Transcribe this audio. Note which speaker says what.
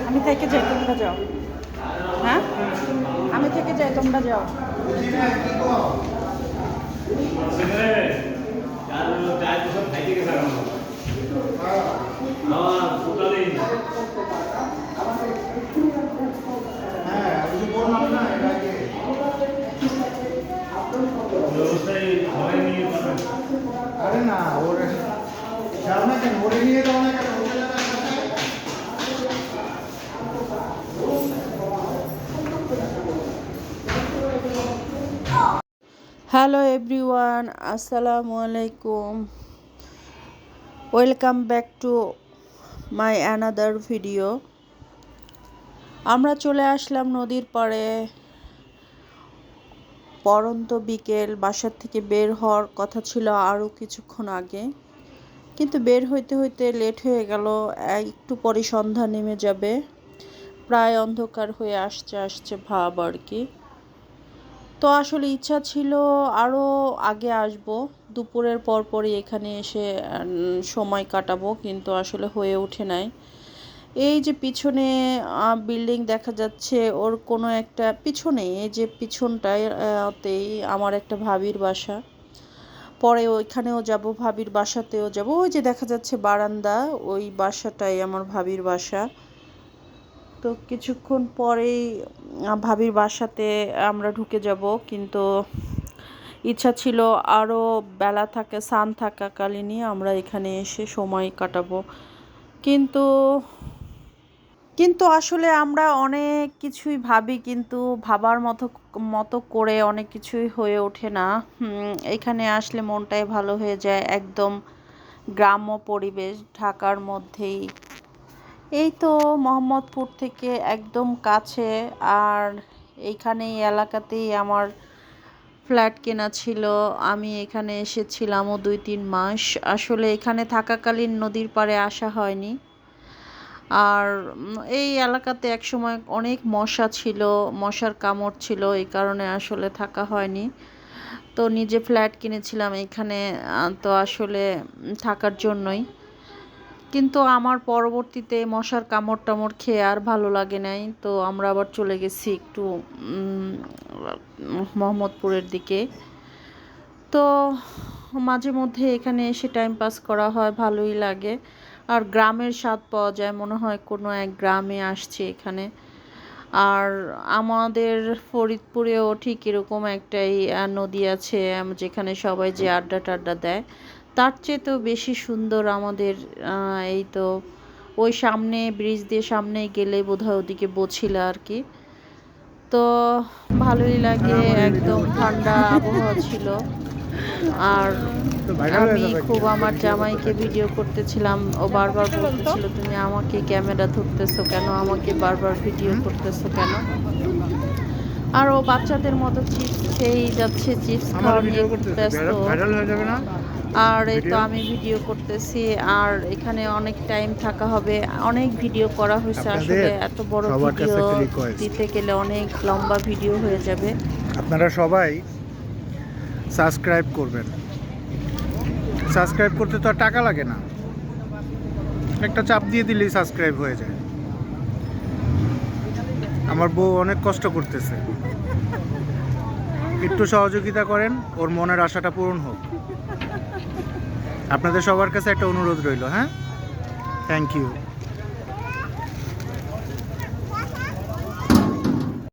Speaker 1: আমি থেকে যাই, তোমরা যাও। হ্যাঁ, আমি থেকে যাই, তোমরা যাও।
Speaker 2: আরে না, ওর যাও না কেন, ওরে নিয়ে যাও না কেন?
Speaker 1: হ্যালো এভরিওয়ান, আসসালামু আলাইকুম। Welcome back to my another video. আমরা চলে আসলাম নদীর পাড়ে। পরন্ত বিকেল, বাসার থেকে বের হওয়ার কথা ছিল আরও কিছুক্ষণ আগে, কিন্তু বের হইতে হইতে লেট হয়ে গেল। একটু পরে সন্ধ্যা নেমে যাবে, প্রায় অন্ধকার হয়ে আসছে ভাব আর কি। তো আসলে ইচ্ছা ছিল আরও আগে আসব, দুপুরের পরপরই এখানে এসে সময় কাটাবো, কিন্তু আসলে হয়ে ওঠে নাই। এই যে পিছনে বিল্ডিং দেখা যাচ্ছে, ওর কোনো একটা পিছনে, এই যে পিছনটাতেই আমার একটা ভাবির বাসা। পরে ওইখানেও যাব, ভাবির বাসাতেও যাব। ওই যে দেখা যাচ্ছে বারান্দা, ওই বাসাটাই আমার ভাবির বাসা। তো কিছুক্ষণ পরেই ভাবির বাসাতে আমরা ঢুকে যাব, কিন্তু ইচ্ছা ছিল আরও বেলা সান থাকাকালীনই আমরা এখানে এসে সময় কাটাবো। কিন্তু কিন্তু আসলে আমরা অনেক কিছুই ভাবি, কিন্তু ভাবার মতো মতো করে অনেক কিছুই হয়ে ওঠে না। এখানে আসলে মনটাই ভালো হয়ে যায়, একদম গ্রাম্য পরিবেশ, ঢাকার মধ্যেই। এই তো মোহাম্মদপুর থেকে একদম কাছে। আর এইখানেই এলাকাতেই আমার ফ্ল্যাট কেনা ছিল। আমি এখানে এসেছিলামও 2-3 মাস। আসলে এখানে থাকাকালীন নদীর পাড়ে আসা হয়নি। আর এই এলাকাতে একসময় অনেক মশা ছিল, মশার কামড় ছিল, এই কারণে আসলে থাকা হয়নি। তো নিজে ফ্ল্যাট কিনেছিলাম এখানে, তো আসলে থাকার জন্যই। কিন্তু আমার পরবর্তীতে মশার কামড় টামড় খেয়ে আর ভালো লাগে নাই, তো আমরা আবার চলে গেছি একটু মোহাম্মদপুরের দিকে। তো মাঝে মধ্যে এখানে এসে টাইম পাস করা হয়, ভালোই লাগে। আর গ্রামের স্বাদ পাওয়া যায়, মনে হয় কোনো এক গ্রামে আসছে এখানে। আর আমাদের ফরিদপুরেও ঠিক এরকম একটাই নদী আছে, যেখানে সবাই যে আড্ডা টাড্ডা দেয়, তার চেয়েতেও বেশি সুন্দর আমাদের এই তো ওই সামনে ব্রিজ দিয়ে সামনে গেলে বোধহয় ওদিকে বছিলা আর কি। তো ভালোই লাগে, একদম ঠান্ডা আবহাওয়া ছিল। আর আমি খুব আমার জামাইকে ভিডিও করতেছিলাম, ও বারবার বলতেছিল তুমি আমাকে ক্যামেরা ধরতেছো কেন, আমাকে বারবার ভিডিও করতেছো কেন। আর ও বাচ্চাদের মতো চিপস খেয়েই যাচ্ছে, চিপস খাওয়া নিয়ে খুব ব্যস্ত। আর এই তো আমি ভিডিও করতেছি, আর এখানে অনেক টাইম থাকা হবে, অনেক ভিডিও করা হয়েছে। আসলে এত বড় ভিডিও দিতে গেলে অনেক লম্বা ভিডিও হয়ে যাবে।
Speaker 2: আপনারা সবাই সাবস্ক্রাইব করবেন। সাবস্ক্রাইব করতে তো আর টাকা লাগে না, একটা চাপ দিয়ে দিলেই সাবস্ক্রাইব হয়ে যায়। আমার বউ অনেক কষ্ট করতেছে, একটু সহযোগিতা করেন, ওর মনের আশাটা পূরণ হোক। আপনাদের সবার কাছে একটা অনুরোধ রইল। হ্যাঁ, থ্যাংক ইউ।